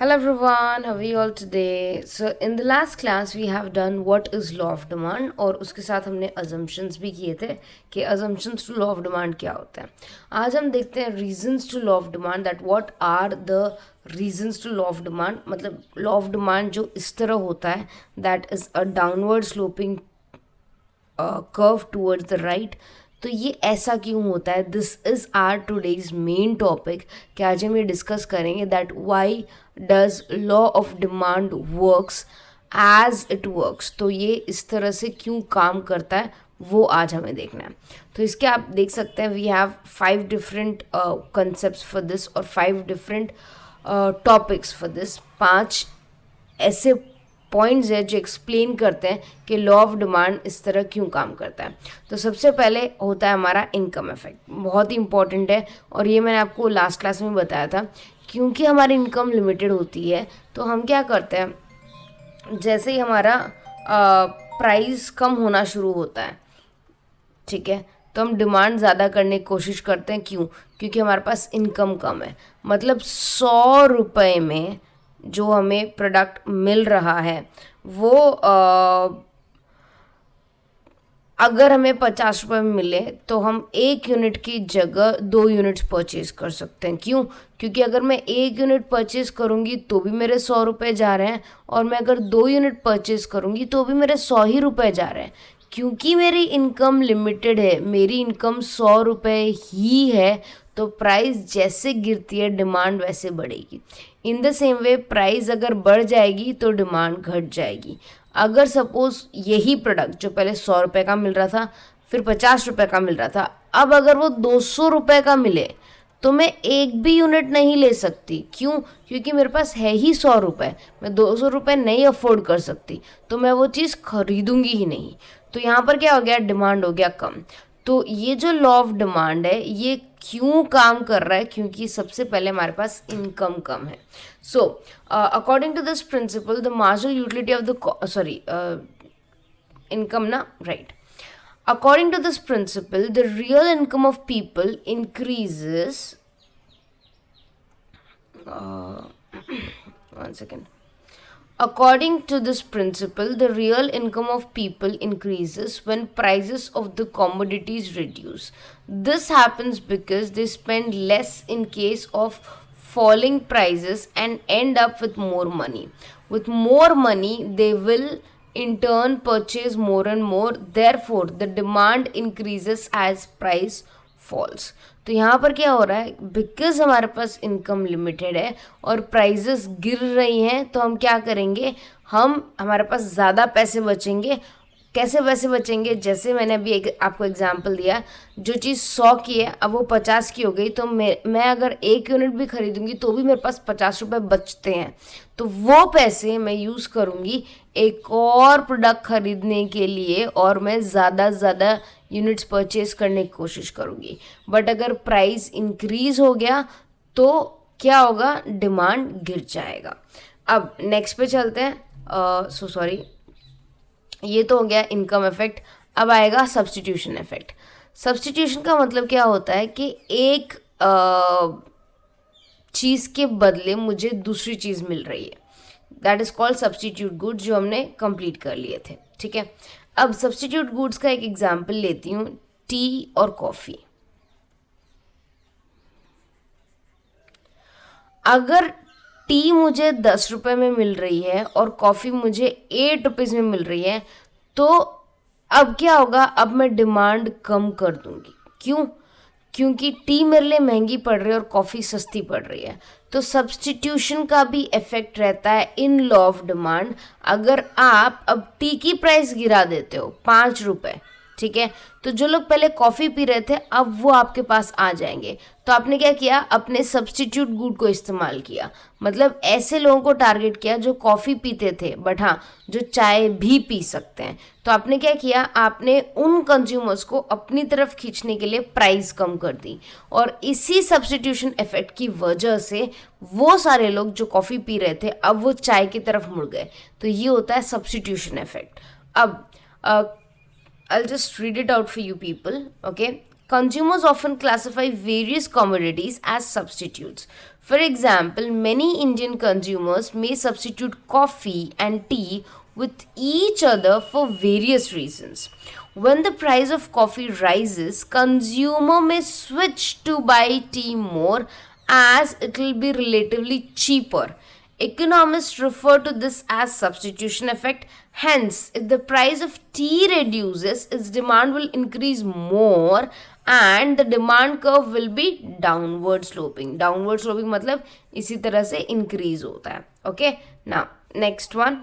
Hello everyone, how are you all today? So in the last class we have done what is law of demand और उसके साथ हमने assumptions भी किए थे कि assumptions to law of demand क्या होता है. आज हम देखते हैं reasons to law of demand, that what are the reasons to law of demand. मतलब law of demand जो इस तरह होता है that is a downward sloping curve towards the right. तो ये ऐसा क्यों होता है? This is our today's main topic कि आज हम ये डिस्कस करेंगे that why does law of demand works as it works. तो ये इस तरह से क्यों काम करता है वो आज हमें देखना है. तो इसके आप देख सकते हैं we have 5 different concept for this और 5 डिफरेंट टॉपिक्स फॉर दिस. 5 ऐसे पॉइंट्स है जो एक्सप्लेन करते हैं कि लॉ ऑफ डिमांड इस तरह क्यों काम करता है. तो सबसे पहले होता है हमारा इनकम इफेक्ट. बहुत ही इंपॉर्टेंट है और ये मैंने आपको लास्ट क्लास में बताया था. क्योंकि हमारी इनकम लिमिटेड होती है तो हम क्या करते हैं, जैसे ही हमारा प्राइस कम होना शुरू होता है, ठीक है, तो हम डिमांड ज़्यादा करने की कोशिश करते हैं. क्यों? क्योंकि हमारे पास इनकम कम है. मतलब 100 रुपये में जो हमें प्रोडक्ट मिल रहा है वो अगर हमें 50 रुपये में मिले तो हम 1 यूनिट की जगह 2 यूनिट्स परचेज कर सकते हैं. क्यों? क्योंकि अगर मैं 1 यूनिट परचेज करूँगी तो भी मेरे 100 रुपये जा रहे हैं और मैं अगर 2 यूनिट परचेज करूँगी तो भी मेरे 100 ही रुपये जा रहे हैं. क्योंकि मेरी इनकम लिमिटेड है, मेरी इनकम 100 रुपये ही है, तो प्राइस जैसे गिरती है डिमांड वैसे बढ़ेगी. In the same way price अगर बढ़ जाएगी तो डिमांड घट जाएगी. अगर सपोज यही प्रोडक्ट जो पहले 100 रुपये का मिल रहा था फिर 50 रुपये का मिल रहा था, अब अगर वो 200 रुपये का मिले तो मैं एक भी यूनिट नहीं ले सकती. क्यों? क्योंकि मेरे पास है ही 100 रुपये, मैं 200 रुपये नहीं अफोर्ड कर सकती, तो मैं वो चीज़ खरीदूंगी ही नहीं. तो यहाँ पर क्या हो गया, डिमांड हो गया कम. तो ये जो लॉ ऑफ डिमांड है ये क्यों काम कर रहा है? क्योंकि सबसे पहले हमारे पास इनकम कम है. So according to this principle the marginal utility of the income ना, right. According to this principle, the real income of people increases. One second. According to this principle, the real income of people increases when prices of the commodities reduce. This happens because they spend less in case of falling prices and end up with more money. With more money, they will in turn purchase more and more. Therefore, the demand increases as price falls. तो यहाँ पर क्या हो रहा है, because हमारे पास income limited है और प्राइजेस गिर रही हैं तो हम क्या करेंगे, हमारे पास ज़्यादा पैसे बचेंगे. कैसे पैसे बचेंगे? जैसे मैंने अभी आपको एग्जांपल दिया, जो चीज़ 100 की है अब वो 50 की हो गई, तो मैं अगर 1 यूनिट भी खरीदूंगी तो भी मेरे पास 50 रुपये बचते हैं. तो वो पैसे मैं यूज़ करूँगी एक और प्रोडक्ट खरीदने के लिए और मैं ज़्यादा यूनिट्स परचेज करने की कोशिश करूँगी. बट अगर प्राइस इंक्रीज हो गया तो क्या होगा, डिमांड गिर जाएगा. अब नेक्स्ट पे चलते हैं. ये तो हो गया इनकम इफेक्ट. अब आएगा सब्स्टिट्यूशन इफेक्ट. सब्स्टिट्यूशन का मतलब क्या होता है कि एक चीज़ के बदले मुझे दूसरी चीज़ मिल रही है. That is called substitute goods, जो हमने कंप्लीट कर लिए थे. ठीक है, अब सब्स्टिट्यूट गुड्स का एक एग्जांपल लेती हूँ, टी और कॉफ़ी. अगर टी मुझे 10 रुपये में मिल रही है और कॉफ़ी मुझे 8 रुपीज़ में मिल रही है, तो अब क्या होगा, अब मैं डिमांड कम कर दूंगी. क्यों? क्योंकि टी मेरे लिए महंगी पड़ रही है और कॉफ़ी सस्ती पड़ रही है. तो सब्स्टिट्यूशन का भी इफेक्ट रहता है इन लॉ ऑफ डिमांड. अगर आप अब टी की प्राइस गिरा देते हो 5 रुपये, ठीक है, तो जो लोग पहले कॉफ़ी पी रहे थे अब वो आपके पास आ जाएंगे. तो आपने क्या किया, अपने सब्स्टिट्यूट गुड को इस्तेमाल किया. मतलब ऐसे लोगों को टारगेट किया जो कॉफ़ी पीते थे बट हाँ जो चाय भी पी सकते हैं. तो आपने क्या किया, आपने उन कंज्यूमर्स को अपनी तरफ खींचने के लिए प्राइस कम कर दी. और इसी सब्स्टिट्यूशन इफेक्ट की वजह से वो सारे लोग जो कॉफ़ी पी रहे थे अब वो चाय की तरफ मुड़ गए. तो ये होता है सब्स्टिट्यूशन इफेक्ट. अब I'll just read it out for you people. Okay, Consumers often classify various commodities as substitutes. For example, many Indian consumers may substitute coffee and tea with each other for various reasons. When the price of coffee rises, consumer may switch to buy tea more as it will be relatively cheaper. Economists refer to this as substitution effect. Hence, if the price of tea reduces, its demand will increase more and the demand curve will be downward sloping. Downward sloping मतलब इसी तरह से increase होता है. Okay, now next one.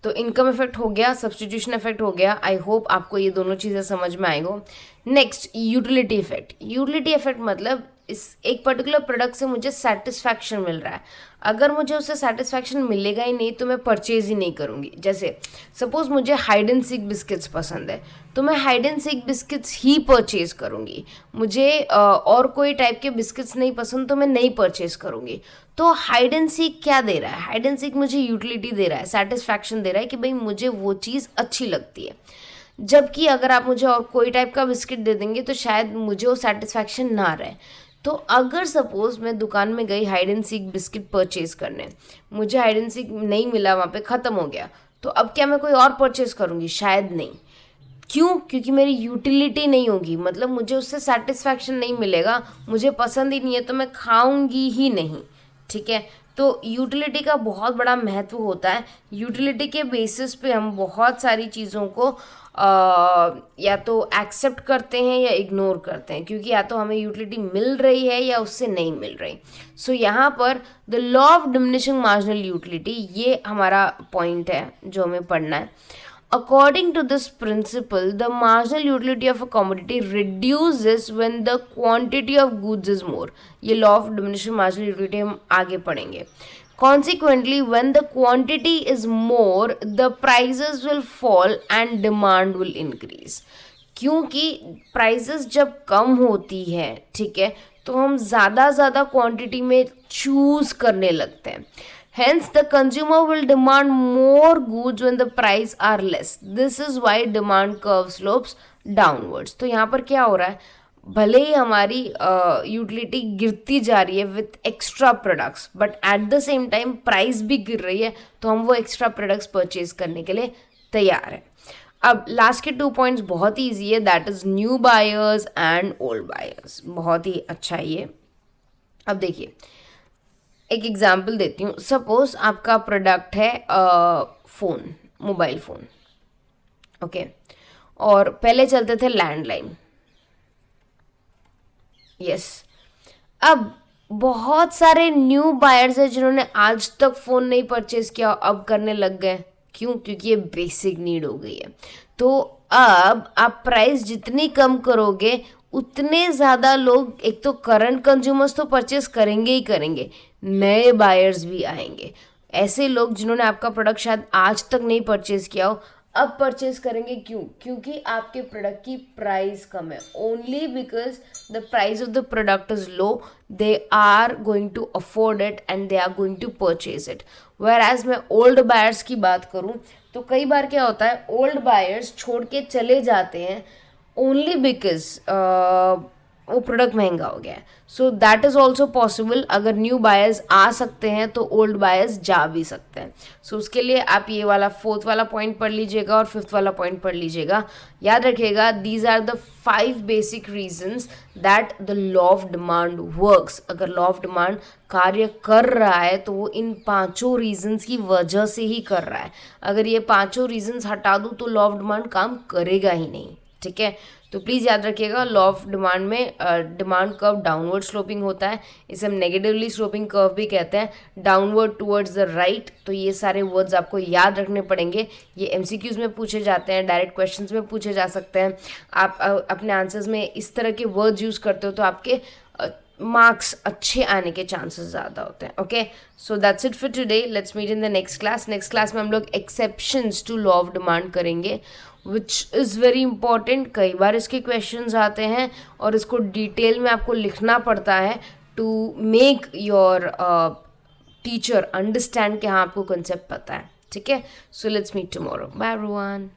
तो income effect हो गया, substitution effect हो गया. आई होप आपको ये दोनों चीज़ें समझ में आएगा. Next, utility effect. Utility effect मतलब इस एक पर्टिकुलर प्रोडक्ट से मुझे सेटिस्फैक्शन मिल रहा है. अगर मुझे उससे सेटिस्फैक्शन मिलेगा ही नहीं तो मैं परचेज ही नहीं करूँगी. जैसे सपोज मुझे हाइड एंड सीक बिस्किट्स पसंद है तो मैं hide and seek biscuits he purchase करूँगी. मुझे और कोई टाइप के बिस्किट्स नहीं पसंद तो मैं नहीं परचेज करूँगी. तो हाइड एंड सीक क्या दे रहा है? हाइड एंड सीक मुझे यूटिलिटी दे रहा है, सेटिस्फैक्शन दे रहा है कि भाई मुझे वो चीज़ अच्छी लगती है. जबकि अगर आप मुझे और कोई टाइप का बिस्किट दे देंगे तो शायद मुझे वो सेटिस्फैक्शन ना रहे. तो अगर सपोज मैं दुकान में गई hide and seek biscuit purchase करने, मुझे हाइड एंड सीक नहीं मिला, वहाँ पे ख़त्म हो गया, तो अब क्या मैं कोई और परचेज करूँगी? शायद नहीं. क्यों? क्योंकि मेरी यूटिलिटी नहीं होगी, मतलब मुझे उससे सेटिस्फैक्शन नहीं मिलेगा, मुझे पसंद ही नहीं है तो मैं खाऊंगी ही नहीं. ठीक है, तो यूटिलिटी का बहुत बड़ा महत्व होता है. यूटिलिटी के बेसिस पे हम बहुत सारी चीज़ों को या तो एक्सेप्ट करते हैं या इग्नोर करते हैं, क्योंकि या तो हमें यूटिलिटी मिल रही है या उससे नहीं मिल रही. सो यहाँ पर the law of diminishing marginal utility, ये हमारा पॉइंट है जो हमें पढ़ना है. According to this principle, the marginal utility of a commodity reduces when the quantity of goods is more. ये law of diminishing marginal utility हम आगे पढ़ेंगे. Consequently, when the quantity is more, the prices will fall and demand will increase. क्योंकि prices जब कम होती है, ठीक है, तो हम ज़्यादा क्वांटिटी में चूज़ करने लगते हैं. Hence, the consumer will demand more goods when the price are less. This is why demand curve slopes downwards. तो यहाँ पर क्या हो रहा है? भले ही हमारी यूटिलिटी गिरती जा रही है with extra products, but at the same time price भी गिर रही है, तो हम वो एक्स्ट्रा प्रोडक्ट्स परचेज करने के लिए तैयार हैं. अब लास्ट के 2 पॉइंट्स बहुत ही ईजी है, that is new buyers and old buyers. बहुत ही अच्छा है ये. अब देखिए, एक एग्जाम्पल देती हूँ. सपोज आपका प्रोडक्ट है फ़ोन, मोबाइल फ़ोन, ओके, और पहले चलते थे लैंडलाइन. यस. अब बहुत सारे न्यू बायर्स हैं जिन्होंने आज तक फ़ोन नहीं परचेज किया, अब करने लग गए. क्यों? क्योंकि ये बेसिक नीड हो गई है. तो अब आप प्राइस जितनी कम करोगे उतने ज़्यादा लोग, एक तो करंट कंज्यूमर्स तो परचेस करेंगे ही करेंगे, नए बायर्स भी आएंगे. ऐसे लोग जिन्होंने आपका प्रोडक्ट शायद आज तक नहीं परचेज किया हो, अब परचेज करेंगे. क्यों? क्योंकि आपके प्रोडक्ट की प्राइस कम है. Only because the price of the product is low, they are going to afford it and they are going to purchase it. Whereas मैं ओल्ड बायर्स की बात करूं तो कई बार क्या होता है, ओल्ड बायर्स छोड़ के चले जाते हैं ओनली बिकॉज वो प्रोडक्ट महंगा हो गया है. So that is also possible. अगर न्यू बायर्स आ सकते हैं तो ओल्ड बायर्स जा भी सकते हैं. सो उसके लिए आप ये वाला 4th वाला पॉइंट पढ़ लीजिएगा और 5th वाला पॉइंट पढ़ लीजिएगा. याद रखिएगा, these are the 5 basic reasons that the law of demand works. अगर लॉ ऑफ डिमांड कार्य कर रहा है तो वो इन 5 रीजन्स की वजह से ही कर रहा है. अगर ये 5 रीजन्स हटा दूँ तो लॉ ऑफ डिमांड काम करेगा ही नहीं. ठीक है, तो प्लीज़ याद रखिएगा, लॉ ऑफ डिमांड में डिमांड कर्व डाउनवर्ड स्लोपिंग होता है. इसे हम नेगेटिवली स्लोपिंग कर्व भी कहते हैं, डाउनवर्ड टुवर्ड्स द राइट. तो ये सारे वर्ड्स आपको याद रखने पड़ेंगे. ये एमसीक्यूज में पूछे जाते हैं, डायरेक्ट क्वेश्चंस में पूछे जा सकते हैं. आप अपने आंसर्स में इस तरह के वर्ड्स यूज़ करते हो तो आपके मार्क्स अच्छे आने के चांसेस ज़्यादा होते हैं. Okay, so that's it for today. Let's meet in the next class. Next class में हम लोग exceptions to law of demand करेंगे, विच इज़ वेरी इंपॉर्टेंट. कई बार इसके क्वेश्चंस आते हैं और इसको डिटेल में आपको लिखना पड़ता है to make your teacher understand कि हाँ आपको कंसेप्ट पता है. ठीक है, so let's meet tomorrow. Bye everyone.